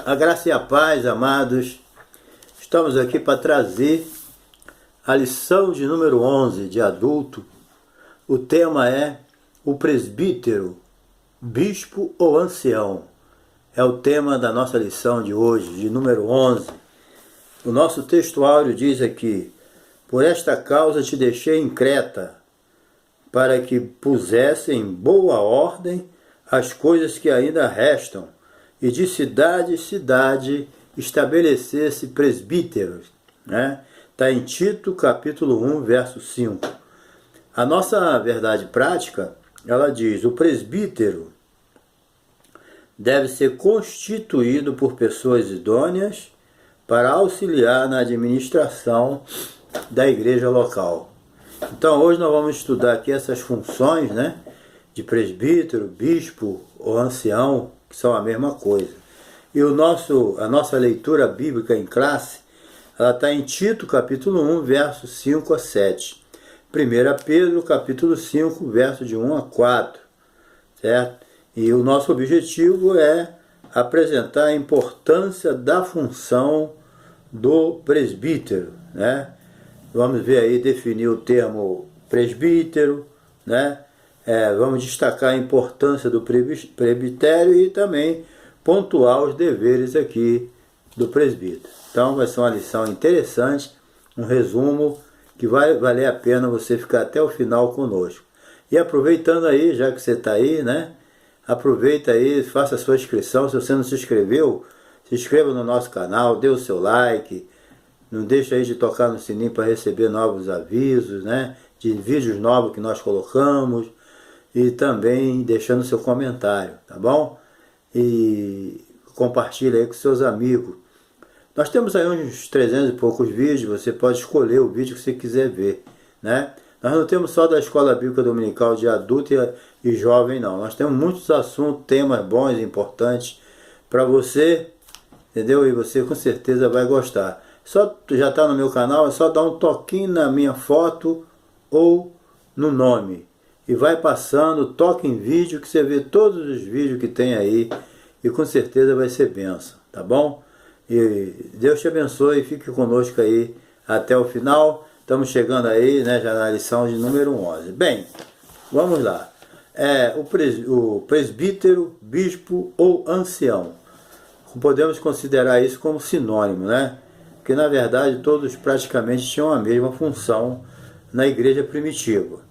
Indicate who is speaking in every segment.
Speaker 1: A graça e a paz, amados. Estamos aqui para trazer a lição de número 11 de adulto. O tema é o presbítero, bispo ou ancião. É o tema da nossa lição de hoje, de número 11. O nosso textuário diz aqui: por esta causa te deixei em Creta, para que pusesse em boa ordem as coisas que ainda restam, e de cidade em cidade estabelecesse presbíteros. Está em Tito, capítulo 1, verso 5. A nossa verdade prática, ela diz: o presbítero deve ser constituído por pessoas idôneas para auxiliar na administração da igreja local. Então hoje nós vamos estudar aqui essas funções, de presbítero, bispo ou ancião, que são a mesma coisa. E a nossa leitura bíblica em classe, ela está em Tito, capítulo 1, versos 5 a 7. 1 Pedro, capítulo 5, verso de 1 a 4. Certo? E o nosso objetivo é apresentar a importância da função do presbítero. Vamos ver aí, definir o termo presbítero, vamos destacar a importância do presbitério e também pontuar os deveres aqui do presbítero. Então vai ser uma lição interessante, um resumo que vai valer a pena você ficar até o final conosco. E aproveitando aí, já que você está aí, aproveita aí, faça a sua inscrição. Se você não se inscreveu, se inscreva no nosso canal, dê o seu like, não deixe aí de tocar no sininho para receber novos avisos, de vídeos novos que nós colocamos, e também deixando seu comentário, tá bom? E compartilhe aí com seus amigos. Nós temos aí uns 300 e poucos vídeos, você pode escolher o vídeo que você quiser ver, Nós não temos só da Escola Bíblica Dominical de adulto e jovem, não. Nós temos muitos assuntos, temas bons e importantes para você, entendeu? E você com certeza vai gostar. Só já está no meu canal, é só dar um toquinho na minha foto ou no nome. E vai passando, toca em vídeo, que você vê todos os vídeos que tem aí. E com certeza vai ser bênção, tá bom? E Deus te abençoe e fique conosco aí até o final. Estamos chegando aí, já na lição de número 11. Bem, vamos lá. O presbítero, bispo ou ancião. Podemos considerar isso como sinônimo, Porque na verdade todos praticamente tinham a mesma função na igreja primitiva.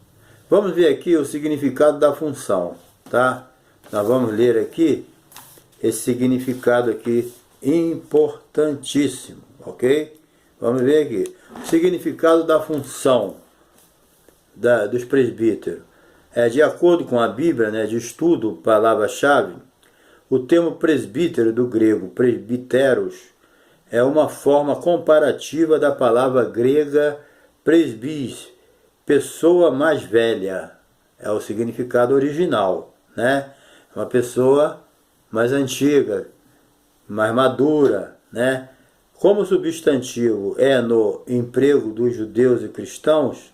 Speaker 1: Vamos ver aqui o significado da função, tá? Nós vamos ler aqui esse significado aqui importantíssimo, ok? Vamos ver aqui. O significado da função dos presbíteros. De acordo com a Bíblia, de estudo, palavra-chave, o termo presbítero do grego presbíteros é uma forma comparativa da palavra grega presbis, pessoa mais velha. É o significado original, Uma pessoa mais antiga, mais madura, Como o substantivo é no emprego dos judeus e cristãos,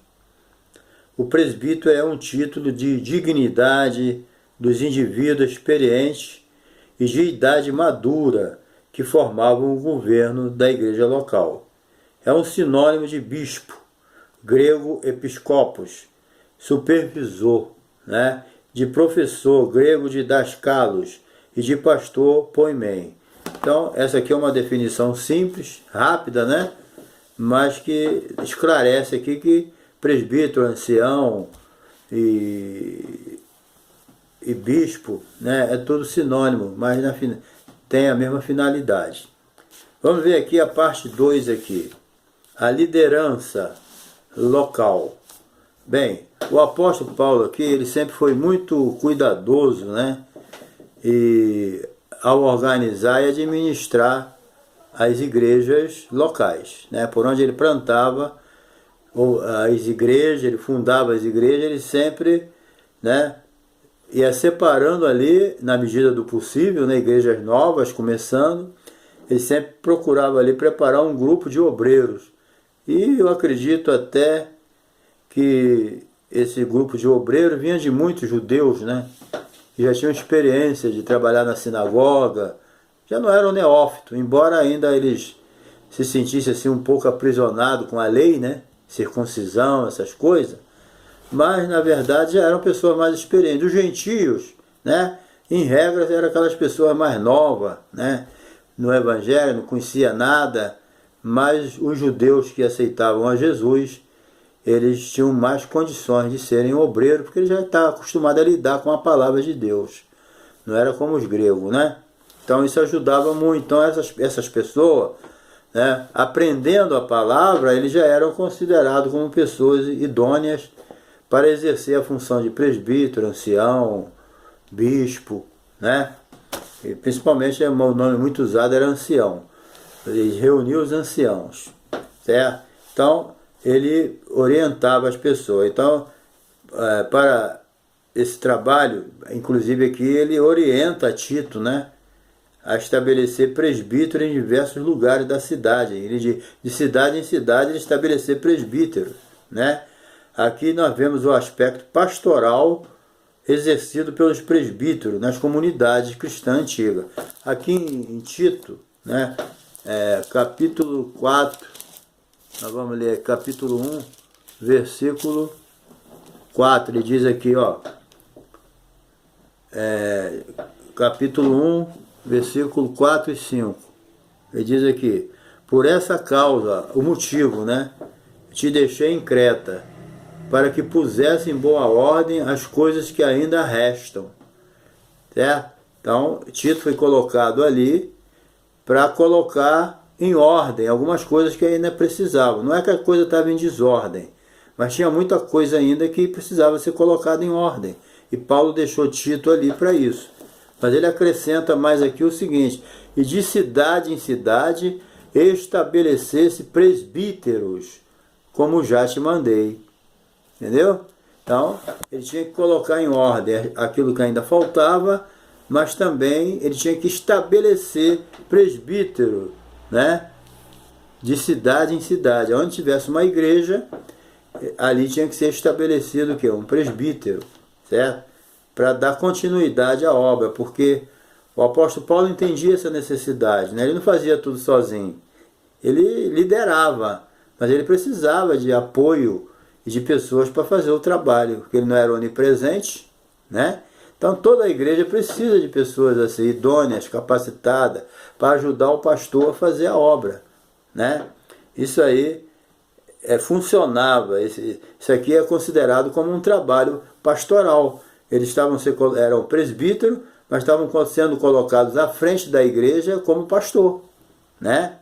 Speaker 1: o presbítero é um título de dignidade dos indivíduos experientes e de idade madura que formavam o governo da igreja local. É um sinônimo de bispo, grego episcopos, supervisor, de professor, grego didaskalos, e de pastor poimen. Então, essa aqui é uma definição simples, rápida, mas que esclarece aqui que presbítero, ancião e bispo, é tudo sinônimo, mas tem a mesma finalidade. Vamos ver aqui a parte 2 aqui. A liderança local. Bem, o apóstolo Paulo aqui, ele sempre foi muito cuidadoso, E ao organizar e administrar as igrejas locais, Por onde ele plantava as igrejas, ele fundava as igrejas, ele sempre, ia separando ali, na medida do possível, igrejas novas começando, ele sempre procurava ali preparar um grupo de obreiros. E eu acredito até que esse grupo de obreiros vinha de muitos judeus, que já tinham experiência de trabalhar na sinagoga, já não eram neófitos, embora ainda eles se sentissem assim um pouco aprisionados com a lei, né? Circuncisão, essas coisas, mas na verdade já eram pessoas mais experientes. Os gentios, né? Em regra, eram aquelas pessoas mais novas, né? No Evangelho, não conhecia nada, mas os judeus que aceitavam a Jesus, eles tinham mais condições de serem obreiros, porque eles já estavam acostumados a lidar com a palavra de Deus. Não era como os gregos, né? Então isso ajudava muito. Então essas pessoas, né, aprendendo a palavra, eles já eram considerados como pessoas idôneas para exercer a função de presbítero, ancião, bispo, né? E principalmente o nome muito usado era ancião. Ele reuniu os anciãos, certo? Então ele orientava as pessoas. Então, para esse trabalho, inclusive aqui, ele orienta Tito, né, a estabelecer presbítero em diversos lugares da cidade. Ele de cidade em cidade ele estabelecer presbítero, né? Aqui nós vemos o aspecto pastoral exercido pelos presbíteros nas comunidades cristãs antigas. Aqui em Tito, né, capítulo 4, nós vamos ler capítulo 1, versículo 4, ele diz aqui, ó, capítulo 1, versículo 4 e 5, ele diz aqui: por essa causa, o motivo, né, te deixei em Creta, para que pusesse em boa ordem as coisas que ainda restam, certo? Então, Tito foi colocado ali para colocar em ordem algumas coisas que ainda precisavam. Não é que a coisa estava em desordem, mas tinha muita coisa ainda que precisava ser colocada em ordem. E Paulo deixou Tito ali para isso. Mas ele acrescenta mais aqui o seguinte: e de cidade em cidade estabelecesse presbíteros, como já te mandei. Entendeu? Então, ele tinha que colocar em ordem aquilo que ainda faltava, mas também ele tinha que estabelecer presbítero, né? De cidade em cidade. Onde tivesse uma igreja, ali tinha que ser estabelecido o quê? Um presbítero, certo? Para dar continuidade à obra, porque o apóstolo Paulo entendia essa necessidade, né? Ele não fazia tudo sozinho. Ele liderava, mas ele precisava de apoio e de pessoas para fazer o trabalho, porque ele não era onipresente, né? Então toda a igreja precisa de pessoas assim, idôneas, capacitadas, para ajudar o pastor a fazer a obra, né? Isso aí funcionava, isso aqui é considerado como um trabalho pastoral. Eles eram presbíteros, mas estavam sendo colocados à frente da igreja como pastor, né?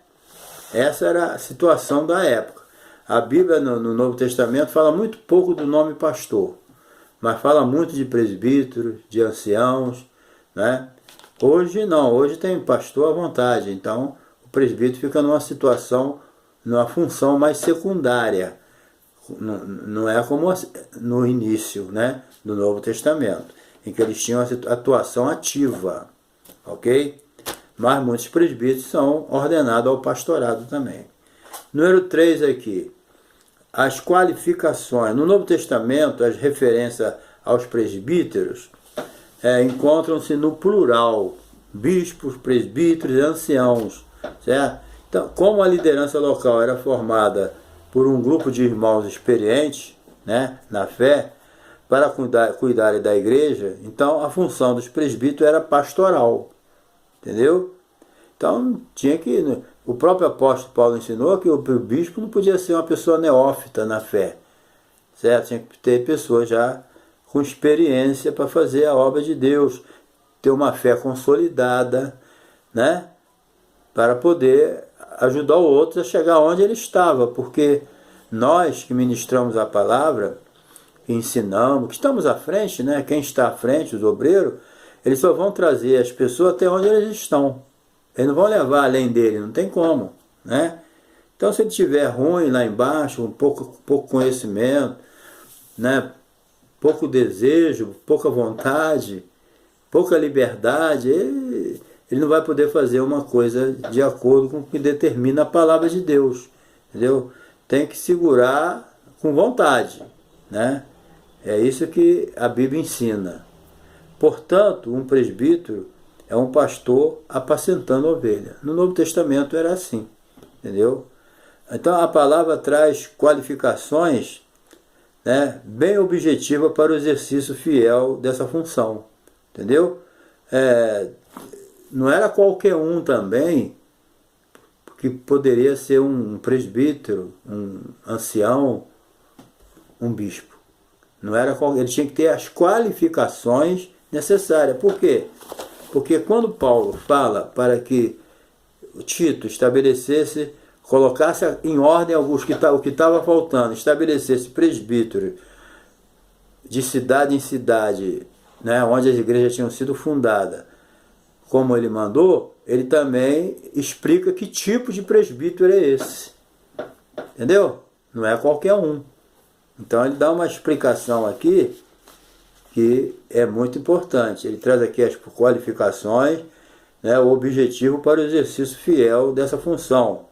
Speaker 1: Essa era a situação da época. A Bíblia no Novo Testamento fala muito pouco do nome pastor, mas fala muito de presbíteros, de anciãos, né? Hoje não, hoje tem pastor à vontade, então o presbítero fica numa situação, numa função mais secundária, não é como no início, né, do Novo Testamento, em que eles tinham a atuação ativa, ok? Mas muitos presbíteros são ordenados ao pastorado também. Número 3 aqui, as qualificações. No Novo Testamento, as referências aos presbíteros encontram-se no plural: bispos, presbíteros e anciãos, certo? Então, como a liderança local era formada por um grupo de irmãos experientes, né, na fé, para cuidarem da igreja, então a função dos presbíteros era pastoral, entendeu? Então tinha que... O próprio apóstolo Paulo ensinou que o bispo não podia ser uma pessoa neófita na fé, certo? Tinha que ter pessoas já com experiência para fazer a obra de Deus, ter uma fé consolidada, né? Para poder ajudar o outro a chegar onde ele estava, porque nós que ministramos a palavra, que ensinamos, que estamos à frente, né? Quem está à frente, os obreiros, eles só vão trazer as pessoas até onde eles estão. Eles não vão levar além dele, não tem como, né? Então, se ele estiver ruim lá embaixo, um pouco conhecimento, né? Pouco desejo, pouca vontade, pouca liberdade, ele não vai poder fazer uma coisa de acordo com o que determina a palavra de Deus, entendeu? Tem que segurar com vontade, né? É isso que a Bíblia ensina. Portanto, um presbítero é um pastor apacentando ovelha. No Novo Testamento era assim, entendeu? Então a palavra traz qualificações, né, bem objetivas para o exercício fiel dessa função, entendeu? Não era qualquer um também que poderia ser um presbítero, um ancião, um bispo. Não era qualquer, ele tinha que ter as qualificações necessárias. Por quê? Porque quando Paulo fala para que Tito estabelecesse, colocasse em ordem alguns o que estava faltando, estabelecesse presbítero de cidade em cidade, né, onde as igrejas tinham sido fundadas, como ele mandou, ele também explica que tipo de presbítero é esse. Entendeu? Não é qualquer um. Então ele dá uma explicação aqui que é muito importante. Ele traz aqui as qualificações, né, o objetivo para o exercício fiel dessa função,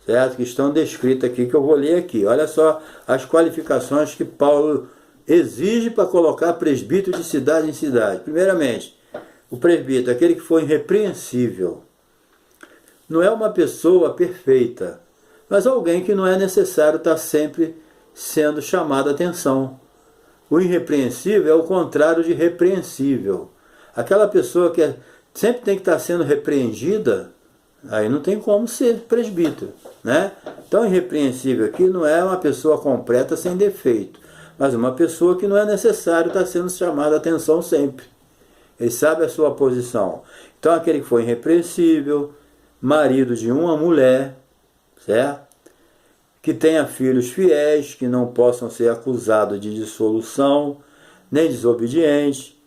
Speaker 1: certo? Que estão descritas aqui, que eu vou ler aqui. Olha só as qualificações que Paulo exige para colocar presbítero de cidade em cidade. Primeiramente, o presbítero, aquele que for irrepreensível. Não é uma pessoa perfeita, mas alguém que não é necessário estar sempre sendo chamado a atenção. O irrepreensível é o contrário de repreensível. Aquela pessoa que sempre tem que estar sendo repreendida, aí não tem como ser presbítero, né? Então, irrepreensível aqui não é uma pessoa completa sem defeito, mas uma pessoa que não é necessário estar sendo chamada a atenção sempre. Ele sabe a sua posição. Então, aquele que for irrepreensível, marido de uma mulher, certo? Que tenha filhos fiéis, que não possam ser acusados de dissolução, nem desobedientes,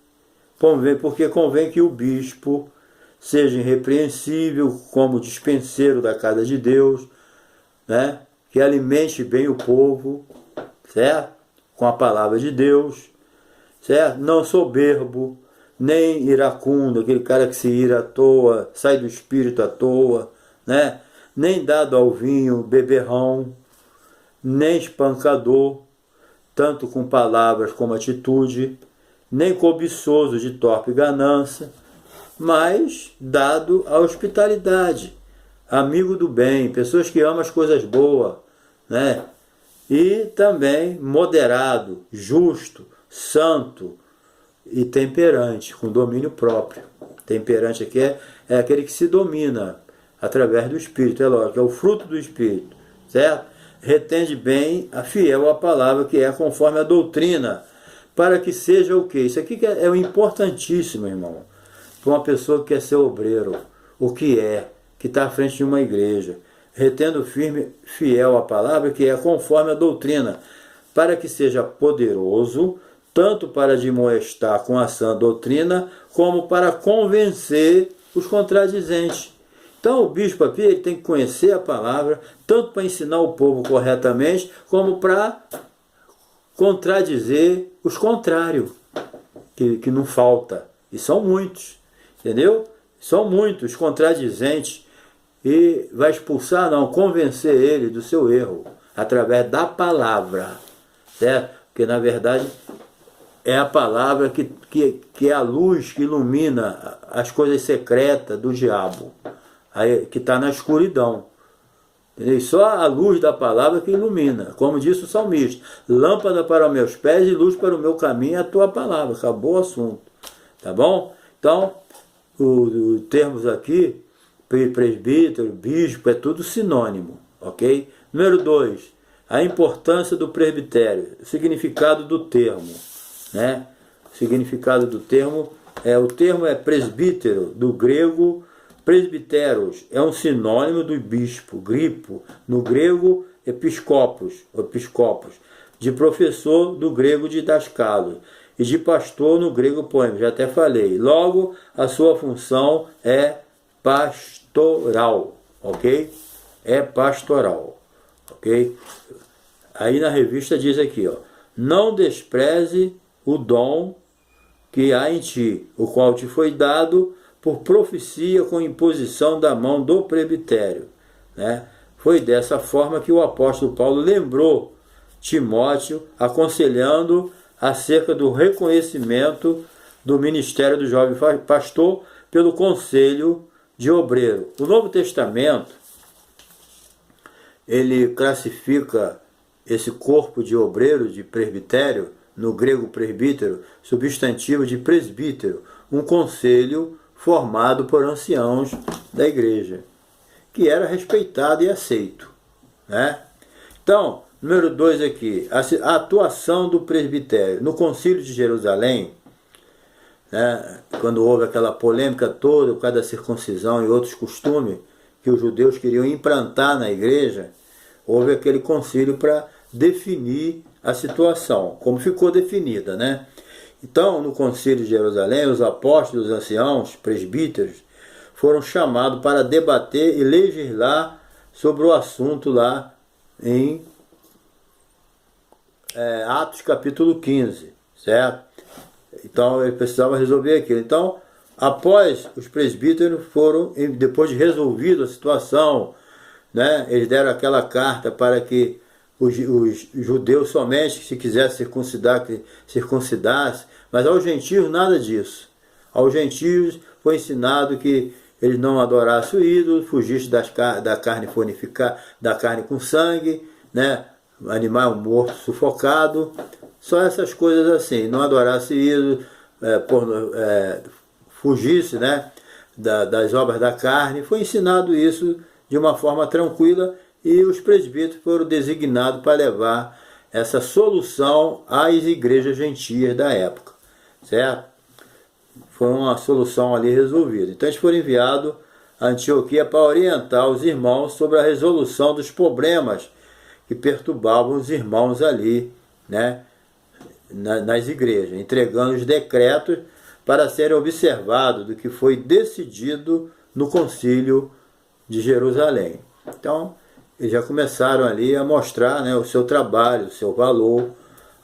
Speaker 1: porque convém que o bispo seja irrepreensível como dispenseiro da casa de Deus, né? Que alimente bem o povo, certo? Com a palavra de Deus, certo? Não soberbo, nem iracundo, aquele cara que se ira à toa, sai do espírito à toa, né? Nem dado ao vinho, beberrão, nem espancador, tanto com palavras como atitude, nem cobiçoso de torpe ganância, mas dado à hospitalidade, amigo do bem, pessoas que amam as coisas boas, né? E também moderado, justo, santo e temperante, com domínio próprio. Temperante aqui é aquele que se domina através do Espírito, é lógico, é o fruto do Espírito, certo? Retende bem a fiel à palavra, que é conforme a doutrina, para que seja o quê? Isso aqui que é o importantíssimo, irmão, para uma pessoa que quer ser obreiro, o que está à frente de uma igreja, retendo firme, fiel à palavra, que é conforme a doutrina, para que seja poderoso, tanto para admoestar com a sã doutrina, como para convencer os contradizentes. Então o bispo aqui ele tem que conhecer a palavra, tanto para ensinar o povo corretamente, como para contradizer os contrários, que não falta. E são muitos, entendeu? São muitos contradizentes. E vai expulsar, não, convencer ele do seu erro, através da palavra, certo? Porque na verdade é a palavra que é a luz que ilumina as coisas secretas do diabo, aí, que está na escuridão. Entendeu? Só a luz da palavra que ilumina, como disse o salmista: lâmpada para os meus pés e luz para o meu caminho é a tua palavra. Acabou o assunto, tá bom? Então, os termos aqui, presbítero, bispo, é tudo sinônimo, ok? Número 2, a importância do presbitério, o significado do termo, né? O significado do termo o termo é presbítero, do grego presbiteros, é um sinônimo do bispo, gripo, no grego episcopos, de professor, do grego didascalo, e de pastor, no grego poema, já até falei. Logo, a sua função é pastoral, ok? É pastoral, ok? Aí na revista diz aqui, ó: não despreze o dom que há em ti, o qual te foi dado por profecia com imposição da mão do presbitério, né? Foi dessa forma que o apóstolo Paulo lembrou Timóteo, aconselhando acerca do reconhecimento do ministério do jovem pastor, pelo Conselho de Obreiro. O Novo Testamento, ele classifica esse corpo de obreiro, de presbitério, no grego presbítero, substantivo de presbítero, um conselho formado por anciãos da igreja, que era respeitado e aceito, né? Então, número 2 aqui, a atuação do presbitério. No Concílio de Jerusalém, né, quando houve aquela polêmica toda por causa da circuncisão e outros costumes que os judeus queriam implantar na igreja, houve aquele concílio para definir a situação, como ficou definida, né? Então, no Concílio de Jerusalém, os apóstolos, os anciãos, presbíteros, foram chamados para debater e legislar sobre o assunto lá em Atos capítulo 15, certo? Então, ele precisava resolver aquilo. Então, após os presbíteros foram, depois de resolvido a situação, né, eles deram aquela carta para que os judeus somente, que se quisesse circuncidar, que circuncidasse, mas aos gentios nada disso. Aos gentios foi ensinado que eles não adorassem o ídolo, fugissem da carne fornificada, da carne com sangue, né, animal morto sufocado, só essas coisas assim, não adorasse ídolo, fugisse, né, das obras da carne. Foi ensinado isso de uma forma tranquila e os presbíteros foram designados para levar essa solução às igrejas gentias da época, certo? Foi uma solução ali resolvida. Então eles foram enviados a Antioquia para orientar os irmãos sobre a resolução dos problemas que perturbavam os irmãos ali, né, nas igrejas, entregando os decretos para serem observados do que foi decidido no Concílio de Jerusalém. Então, eles já começaram ali a mostrar, né, o seu trabalho, o seu valor,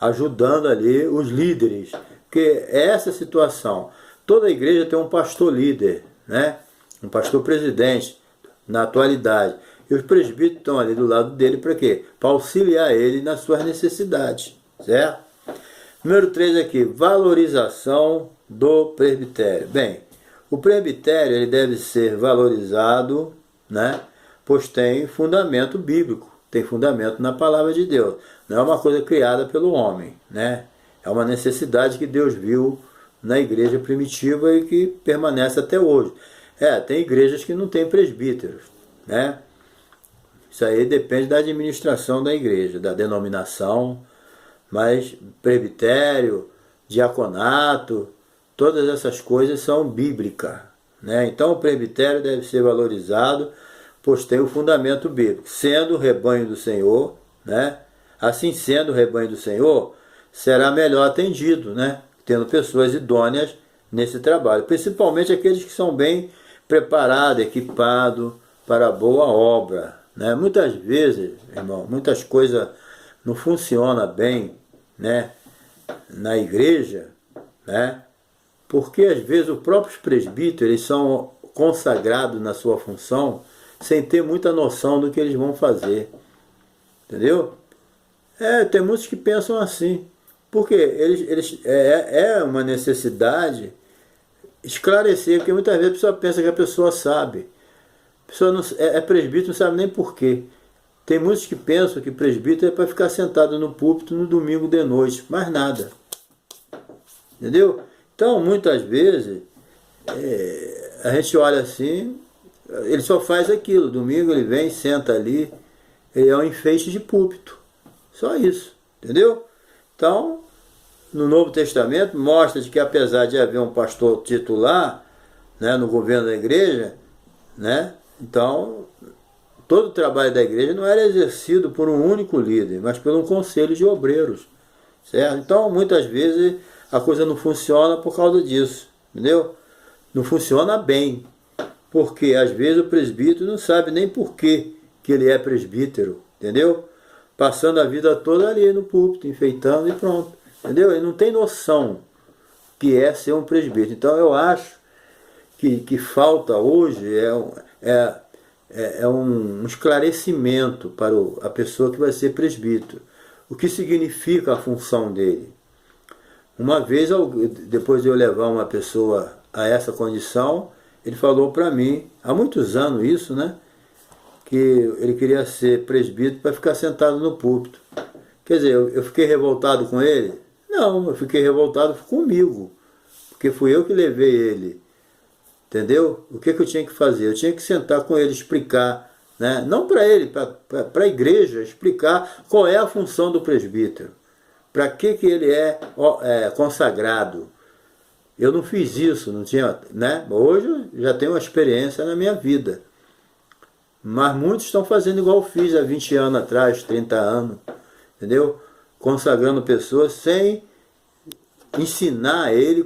Speaker 1: ajudando ali os líderes, porque essa situação, toda igreja tem um pastor líder, né, um pastor presidente, na atualidade, e os presbíteros estão ali do lado dele para quê? Para auxiliar ele nas suas necessidades, certo? Número 3 aqui, valorização do presbitério. Bem, o presbitério ele deve ser valorizado, né, pois tem fundamento bíblico, tem fundamento na palavra de Deus. Não é uma coisa criada pelo homem, né? É uma necessidade que Deus viu na igreja primitiva e que permanece até hoje. Tem igrejas que não têm presbíteros, né? Isso aí depende da administração da igreja, da denominação, mas presbitério, diaconato, todas essas coisas são bíblicas, né? Então o presbitério deve ser valorizado, pois tem o fundamento bíblico, sendo o rebanho do Senhor, né? Assim sendo o rebanho do Senhor, será melhor atendido, né? Tendo pessoas idôneas nesse trabalho, principalmente aqueles que são bem preparados, equipados para a boa obra, né? Muitas vezes, irmão, muitas coisas não funcionam bem, né, na igreja, né? Porque às vezes os próprios presbíteros eles são consagrados na sua função sem ter muita noção do que eles vão fazer, entendeu? Tem muitos que pensam assim, porque é uma necessidade esclarecer, porque muitas vezes a pessoa pensa que a pessoa sabe, a pessoa não, presbítero, não sabe nem por quê. Tem muitos que pensam que presbítero é para ficar sentado no púlpito no domingo de noite, mais nada, entendeu? Então muitas vezes a gente olha assim, ele só faz aquilo, domingo ele vem, senta ali, ele é um enfeite de púlpito, só isso, entendeu? Então, no Novo Testamento mostra que apesar de haver um pastor titular, né, no governo da igreja, né, então todo o trabalho da igreja não era exercido por um único líder, mas por um conselho de obreiros, certo? Então muitas vezes a coisa não funciona por causa disso, entendeu? Não funciona bem, porque às vezes o presbítero não sabe nem por que ele é presbítero, entendeu? Passando a vida toda ali no púlpito, enfeitando e pronto, entendeu? Ele não tem noção que é ser um presbítero. Então eu acho que falta hoje um esclarecimento para a pessoa que vai ser presbítero. O que significa a função dele? Uma vez, depois de eu levar uma pessoa a essa condição, ele falou para mim, há muitos anos isso, né? Que ele queria ser presbítero para ficar sentado no púlpito. Quer dizer, eu fiquei revoltado com ele? Não, eu fiquei revoltado comigo, porque fui eu que levei ele. Entendeu? O que eu tinha que fazer? Eu tinha que sentar com ele, explicar, né? Não para ele, para a igreja, explicar qual é a função do presbítero. Para que ele é consagrado. Eu não fiz isso, não tinha, né? Hoje eu já tenho uma experiência na minha vida. Mas muitos estão fazendo igual eu fiz há 20 anos atrás, 30 anos. Entendeu? Consagrando pessoas sem ensinar ele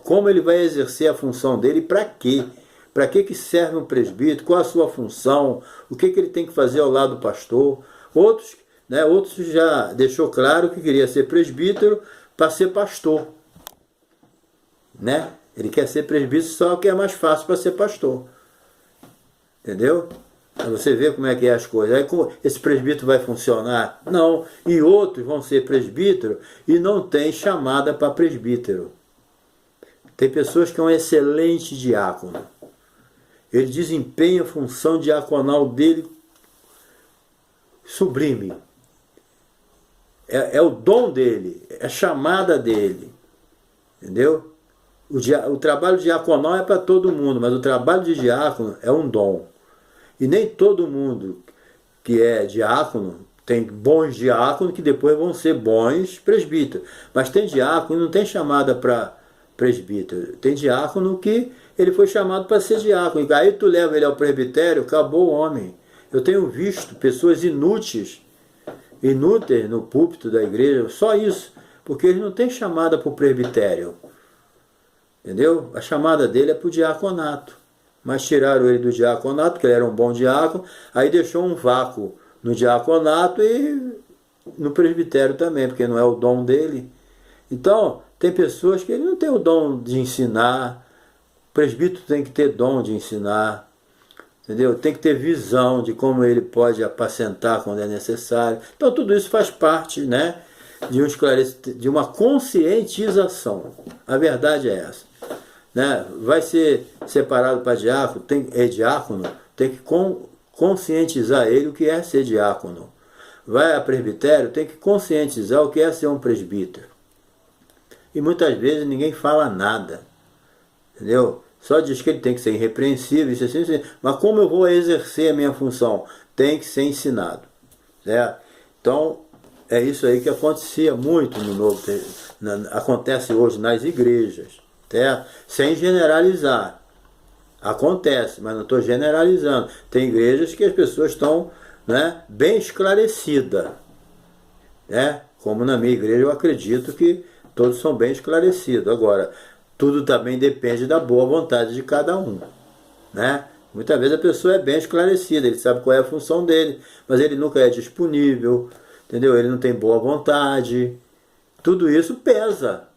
Speaker 1: como ele vai exercer a função dele e para quê. Para que serve um presbítero, qual a sua função, o que ele tem que fazer ao lado do pastor. Outros já deixou claro que queria ser presbítero para ser pastor. Né? Ele quer ser presbítero só que é mais fácil para ser pastor. Entendeu? Para você ver como é que é as coisas. Aí esse presbítero vai funcionar? Não. E outros vão ser presbítero e não tem chamada para presbítero. Tem pessoas que é um excelente diácono. Ele desempenha a função diaconal dele sublime. É o dom dele, é a chamada dele. Entendeu? O trabalho diaconal é para todo mundo, mas o trabalho de diácono é um dom. E nem todo mundo que é diácono, tem bons diáconos que depois vão ser bons presbíteros. Mas tem diácono que não tem chamada para presbítero. Tem diácono que ele foi chamado para ser diácono. E aí tu leva ele ao presbitério, acabou o homem. Eu tenho visto pessoas inúteis no púlpito da igreja, só isso, porque eles não têm chamada para o presbitério. Entendeu? A chamada dele é para o diaconato. Mas tiraram ele do diaconato, porque ele era um bom diácono, aí deixou um vácuo no diaconato e no presbitério também, porque não é o dom dele. Então, tem pessoas que ele não tem o dom de ensinar. O presbítero tem que ter dom de ensinar. Entendeu? Tem que ter visão de como ele pode apacentar quando é necessário. Então, tudo isso faz parte, né, de uma conscientização. A verdade é essa. Né? Vai ser separado para diácono, tem que conscientizar ele o que é ser diácono. Vai a presbitério, tem que conscientizar o que é ser um presbítero. E muitas vezes ninguém fala nada. Entendeu? Só diz que ele tem que ser irrepreensível, isso assim, assim. Mas como eu vou exercer a minha função? Tem que ser ensinado. Certo? Então, é isso aí que acontecia muito no Novo Testamento. Acontece hoje nas igrejas. Certo? Sem generalizar. Acontece, mas não estou generalizando. Tem igrejas que as pessoas estão, né, bem esclarecidas. Né? Como na minha igreja eu acredito que todos são bem esclarecidos. Agora, tudo também depende da boa vontade de cada um. Né? Muitas vezes a pessoa é bem esclarecida, ele sabe qual é a função dele, mas ele nunca é disponível, entendeu? Ele não tem boa vontade. Tudo isso pesa.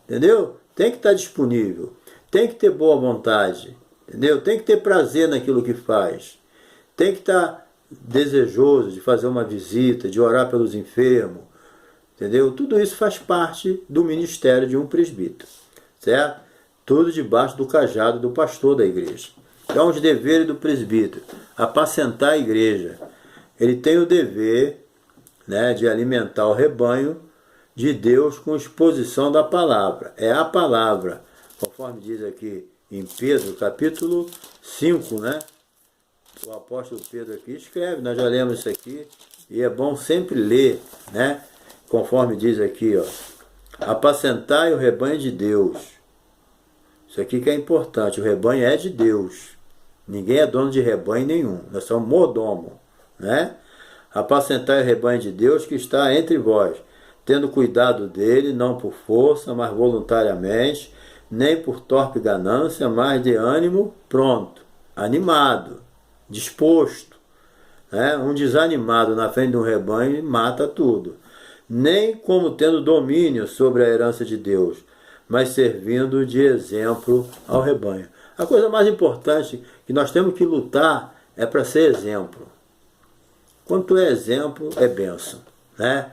Speaker 1: Entendeu? Tem que estar disponível, tem que ter boa vontade, entendeu? Tem que ter prazer naquilo que faz, tem que estar desejoso de fazer uma visita, de orar pelos enfermos, entendeu? Tudo isso faz parte do ministério de um presbítero, certo? Tudo debaixo do cajado do pastor da igreja. Então, os deveres do presbítero: apacentar a igreja. Ele tem o dever, né, de alimentar o rebanho de Deus com exposição da palavra. É a palavra, conforme diz aqui em Pedro, capítulo 5, né? O apóstolo Pedro aqui escreve, nós já lemos isso aqui, e é bom sempre ler, né? Conforme diz aqui, ó, apacentai o rebanho de Deus. Isso aqui que é importante, o rebanho é de Deus. Ninguém é dono de rebanho nenhum, nós somos mordomo, né? Apacentai o rebanho de Deus que está entre vós, tendo cuidado dele, não por força, mas voluntariamente, nem por torpe ganância, mas de ânimo pronto, animado, disposto. Né? Um desanimado na frente de um rebanho mata tudo. Nem como tendo domínio sobre a herança de Deus, mas servindo de exemplo ao rebanho. A coisa mais importante que nós temos que lutar é para ser exemplo. Quando tu é exemplo, é bênção. Né?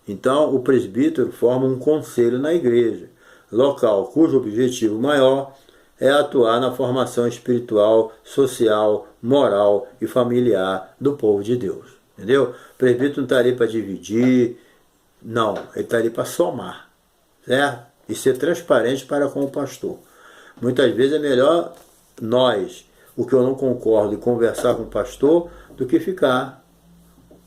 Speaker 1: Então, o presbítero forma um conselho na igreja local, cujo objetivo maior é atuar na formação espiritual, social, moral e familiar do povo de Deus. Entendeu? O presbítero não está ali para dividir, não, ele está ali para somar, certo? E ser transparente para com o pastor. Muitas vezes é melhor nós, o que eu não concordo, e conversar com o pastor, do que ficar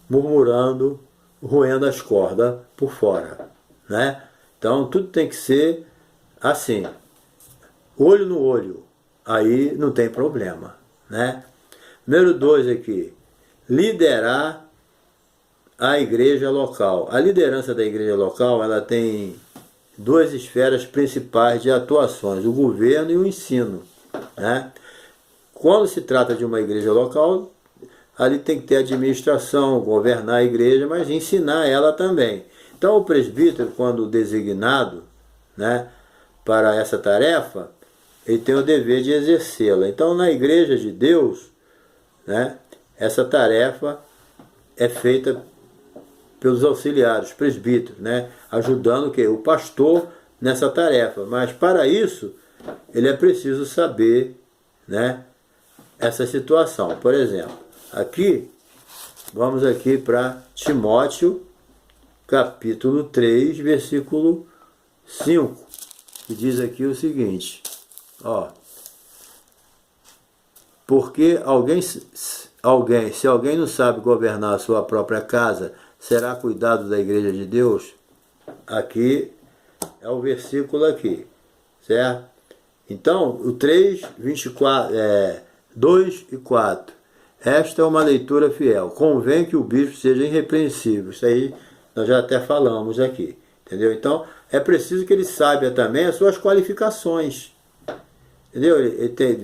Speaker 1: murmurando, roendo as cordas por fora, né? Então tudo tem que ser assim, olho no olho, aí não tem problema, né? Número 2 aqui, liderar a igreja local. A liderança da igreja local, ela tem duas esferas principais de atuações, o governo e o ensino, né? Quando se trata de uma igreja local, ali tem que ter administração, governar a igreja, mas ensinar ela também. Então o presbítero, quando designado, né, para essa tarefa, ele tem o dever de exercê-la. Então na igreja de Deus, né, essa tarefa é feita pelos auxiliares, presbíteros, né, ajudando o pastor nessa tarefa. Mas para isso, ele é preciso saber, né, essa situação. Por exemplo, aqui, vamos aqui para Timóteo, capítulo 3, versículo 5, que diz aqui o seguinte, ó, porque se alguém não sabe governar a sua própria casa, será cuidado da igreja de Deus? Aqui é o versículo aqui, certo? Então, o 3, 24, 2 e 4. Esta é uma leitura fiel. Convém que o bispo seja irrepreensível. Isso aí nós já até falamos aqui. Entendeu? Então, é preciso que ele saiba também as suas qualificações. Entendeu?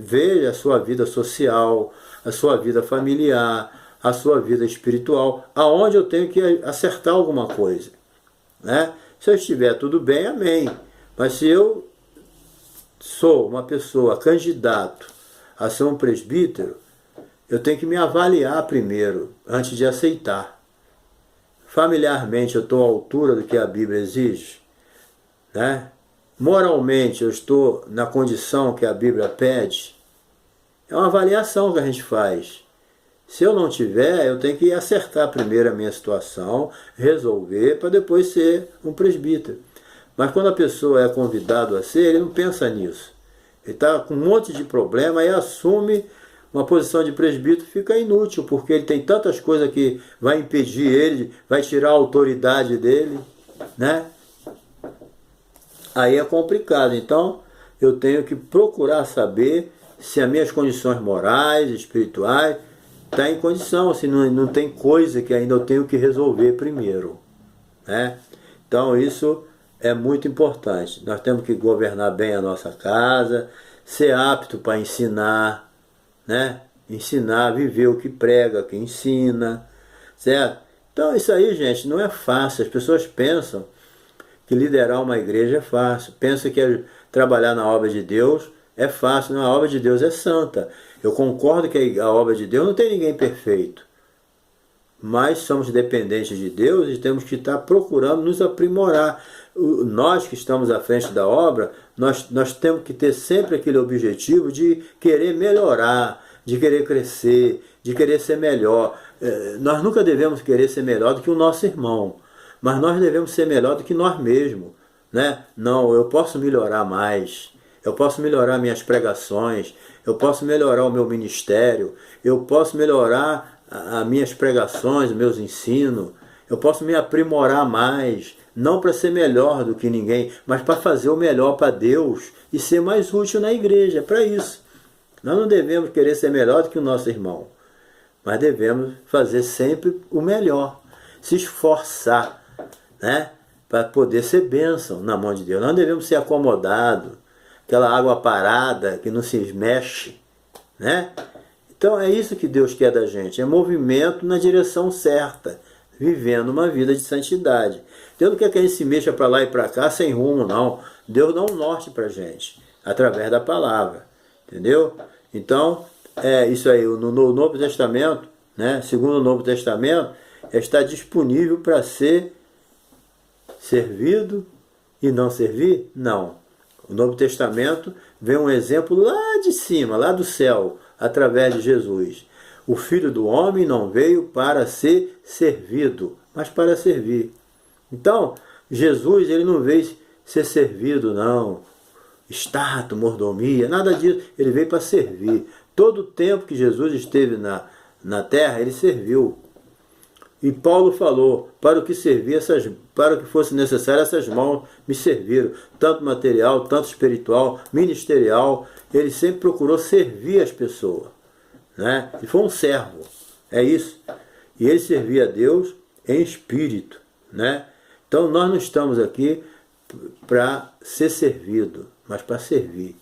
Speaker 1: Veja a sua vida social, a sua vida familiar, a sua vida espiritual, aonde eu tenho que acertar alguma coisa, né? Se eu estiver tudo bem, amém. Mas se eu sou uma pessoa candidato a ser um presbítero, eu tenho que me avaliar primeiro, antes de aceitar. Familiarmente eu estou à altura do que a Bíblia exige, né? Moralmente eu estou na condição que a Bíblia pede. É uma avaliação que a gente faz. Se eu não tiver, eu tenho que acertar primeiro a minha situação, resolver, para depois ser um presbítero. Mas quando a pessoa é convidado a ser, ele não pensa nisso. Ele está com um monte de problema e assume uma posição de presbítero, fica inútil, porque ele tem tantas coisas que vai impedir ele, vai tirar a autoridade dele, né? Aí é complicado. Então, eu tenho que procurar saber se as minhas condições morais, espirituais, está em condição, se não tem coisa que ainda eu tenho que resolver primeiro, né? Então isso é muito importante. Nós temos que governar bem a nossa casa, ser apto para ensinar, né? Ensinar, viver o que prega, o que ensina, certo? Então isso aí, gente, não é fácil. As pessoas pensam que liderar uma igreja é fácil, pensam que trabalhar na obra de Deus é fácil. Não, a obra de Deus é santa. Eu concordo que a obra de Deus não tem ninguém perfeito, mas somos dependentes de Deus e temos que estar procurando nos aprimorar. Nós que estamos à frente da obra, nós temos que ter sempre aquele objetivo de querer melhorar, de querer crescer, de querer ser melhor. Nós nunca devemos querer ser melhor do que o nosso irmão, mas nós devemos ser melhor do que nós mesmos, né? Não, eu posso melhorar mais, eu posso melhorar minhas pregações, eu posso melhorar o meu ministério, eu posso melhorar as minhas pregações, os meus ensinos, eu posso me aprimorar mais, não para ser melhor do que ninguém, mas para fazer o melhor para Deus e ser mais útil na igreja, para isso. Nós não devemos querer ser melhor do que o nosso irmão, mas devemos fazer sempre o melhor, se esforçar, né, para poder ser bênção na mão de Deus. Nós não devemos ser acomodados, aquela água parada que não se mexe, né? Então é isso que Deus quer da gente, é movimento na direção certa, vivendo uma vida de santidade. Deus não quer que a gente se mexa para lá e para cá sem rumo, não. Deus dá um norte para a gente, através da palavra, entendeu? Então, isso aí, no Novo Testamento, né, segundo o Novo Testamento, está disponível para ser servido e não servir? Não. O Novo Testamento vem um exemplo lá de cima, lá do céu, através de Jesus. O Filho do Homem não veio para ser servido, mas para servir. Então, Jesus, ele não veio ser servido, não. Estátua, mordomia, nada disso. Ele veio para servir. Todo o tempo que Jesus esteve na terra, ele serviu. E Paulo falou, para o que fosse necessário, essas mãos me serviram. Tanto material, tanto espiritual, ministerial. Ele sempre procurou servir as pessoas. Né? Ele foi um servo. É isso. E ele servia a Deus em espírito. Né? Então nós não estamos aqui para ser servido, mas para servir.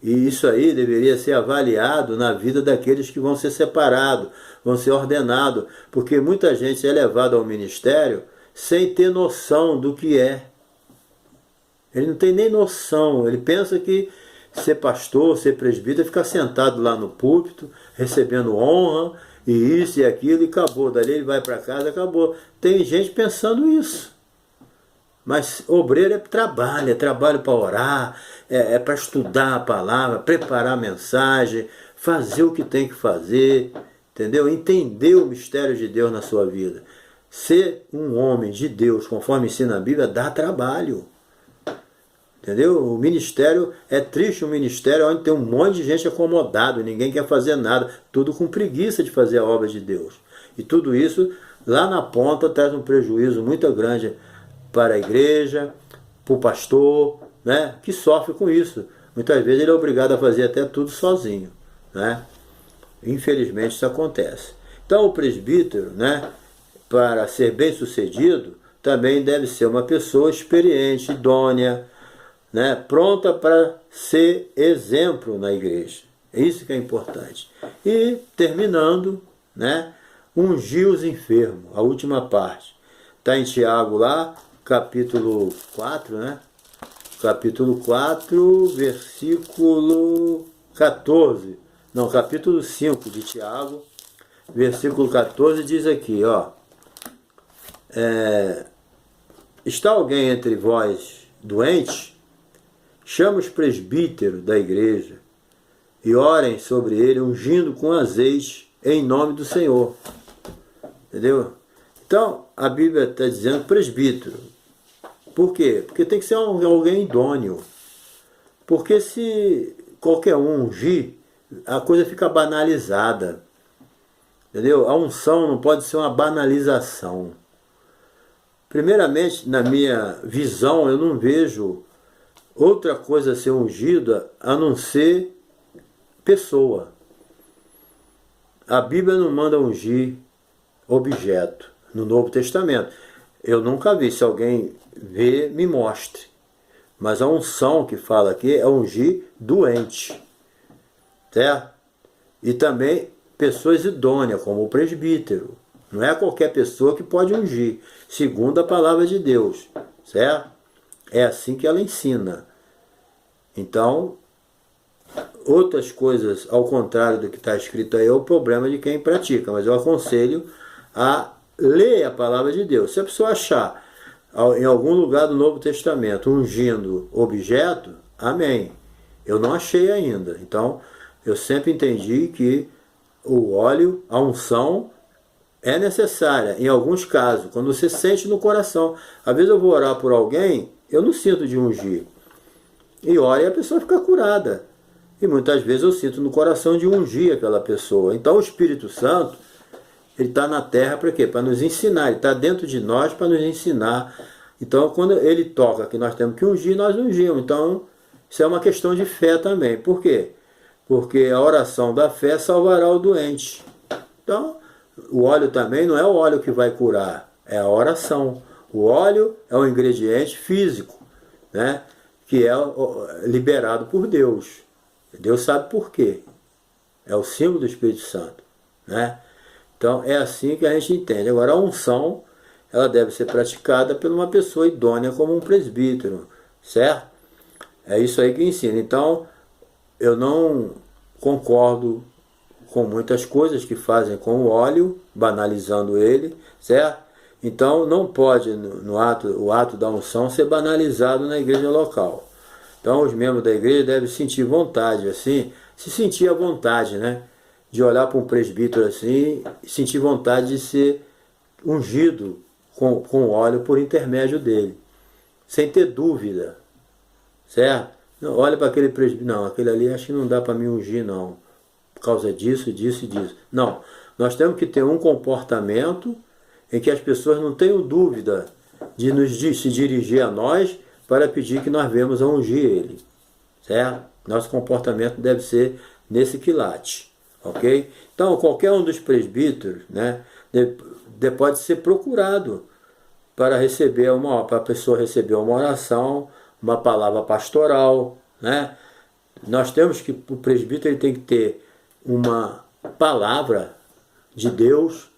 Speaker 1: E isso aí deveria ser avaliado na vida daqueles que vão ser separados, vão ser ordenados, porque muita gente é levada ao ministério sem ter noção do que é. Ele não tem nem noção, ele pensa que ser pastor, ser presbítero, é ficar sentado lá no púlpito, recebendo honra, e isso e aquilo, e acabou. Dali ele vai para casa, acabou. Tem gente pensando isso. Mas obreiro é trabalho para orar, é para estudar a palavra, preparar a mensagem, fazer o que tem que fazer, entendeu? Entender o mistério de Deus na sua vida. Ser um homem de Deus, conforme ensina a Bíblia, dá trabalho. Entendeu? O ministério, é triste um ministério onde tem um monte de gente acomodado, ninguém quer fazer nada, tudo com preguiça de fazer a obra de Deus. E tudo isso, lá na ponta, traz um prejuízo muito grande para a igreja, para o pastor, né, que sofre com isso. Muitas vezes ele é obrigado a fazer até tudo sozinho. Né? Infelizmente isso acontece. Então o presbítero, né, para ser bem sucedido, também deve ser uma pessoa experiente, idônea, né, pronta para ser exemplo na igreja. É isso que é importante. E terminando, né, ungir os enfermos, a última parte. Está em Tiago lá, capítulo 4, né? Capítulo 4, versículo 14. Não, capítulo 5 de Tiago, versículo 14, diz aqui, ó. Está alguém entre vós doente? Chama os presbíteros da igreja e orem sobre ele, ungindo com azeite em nome do Senhor. Entendeu? Então, a Bíblia está dizendo presbítero. Por quê? Porque tem que ser alguém idôneo. Porque se qualquer um ungir, a coisa fica banalizada. Entendeu? A unção não pode ser uma banalização. Primeiramente, na minha visão, eu não vejo outra coisa a ser ungida a não ser pessoa. A Bíblia não manda ungir objeto no Novo Testamento. Eu nunca vi. Se alguém vê, me mostre. Mas a unção que fala aqui é ungir doente. Certo? E também pessoas idôneas, como o presbítero. Não é qualquer pessoa que pode ungir, segundo a palavra de Deus. Certo? É assim que ela ensina. Então, outras coisas, ao contrário do que está escrito aí, é o problema de quem pratica. Mas eu aconselho a ler a palavra de Deus. Se a pessoa achar em algum lugar do Novo Testamento ungindo objeto, amém. Eu não achei ainda. Então, eu sempre entendi que o óleo, a unção, é necessária. Em alguns casos, quando você sente no coração. Às vezes eu vou orar por alguém, eu não sinto de ungir. E ora e a pessoa fica curada. E muitas vezes eu sinto no coração de ungir aquela pessoa. Então o Espírito Santo, ele está na terra para quê? Para nos ensinar. Ele está dentro de nós para nos ensinar. Então quando ele toca que nós temos que ungir, nós ungimos. Então isso é uma questão de fé também. Por quê? Porque a oração da fé salvará o doente. Então o óleo também não é o óleo que vai curar, é a oração. O óleo é um ingrediente físico, né, que é liberado por Deus. Deus sabe por quê. É o símbolo do Espírito Santo. Né? Então é assim que a gente entende. Agora a unção, ela deve ser praticada por uma pessoa idônea como um presbítero. Certo? É isso aí que ensina. Então eu não concordo com muitas coisas que fazem com o óleo, banalizando ele, certo? Então não pode o ato da unção ser banalizado na igreja local. Então os membros da igreja devem sentir vontade, assim, se sentir à vontade, né? De olhar para um presbítero assim e sentir vontade de ser ungido com óleo por intermédio dele, sem ter dúvida, certo? Não, olha para aquele presbítero, não, aquele ali acho que não dá para me ungir não, por causa disso, disso e disso. Não, nós temos que ter um comportamento em que as pessoas não tenham dúvida de se dirigir a nós para pedir que nós venhamos a ungir ele, certo? Nosso comportamento deve ser nesse quilate, ok? Então, qualquer um dos presbíteros, né, pode ser procurado para a pessoa receber uma oração, uma palavra pastoral, né? Nós temos que, o presbítero ele tem que ter uma palavra de Deus,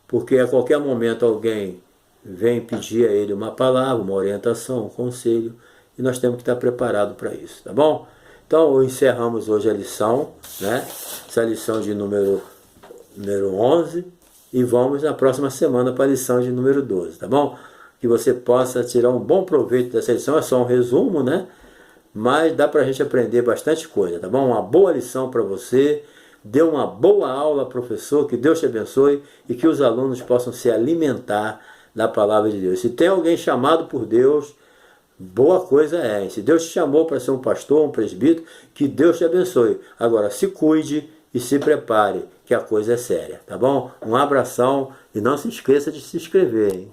Speaker 1: porque a qualquer momento alguém vem pedir a ele uma palavra, uma orientação, um conselho, e nós temos que estar preparados para isso, tá bom? Então, encerramos hoje a lição, né? Essa lição de número 11, e vamos na próxima semana para a lição de número 12, tá bom? Que você possa tirar um bom proveito dessa lição, é só um resumo, né? Mas dá para a gente aprender bastante coisa, tá bom? Uma boa lição para você, dê uma boa aula, professor, que Deus te abençoe e que os alunos possam se alimentar da palavra de Deus. Se tem alguém chamado por Deus, boa coisa é. Se Deus te chamou para ser um pastor, um presbítero, que Deus te abençoe. Agora, se cuide e se prepare, que a coisa é séria, tá bom? Um abração e não se esqueça de se inscrever, hein?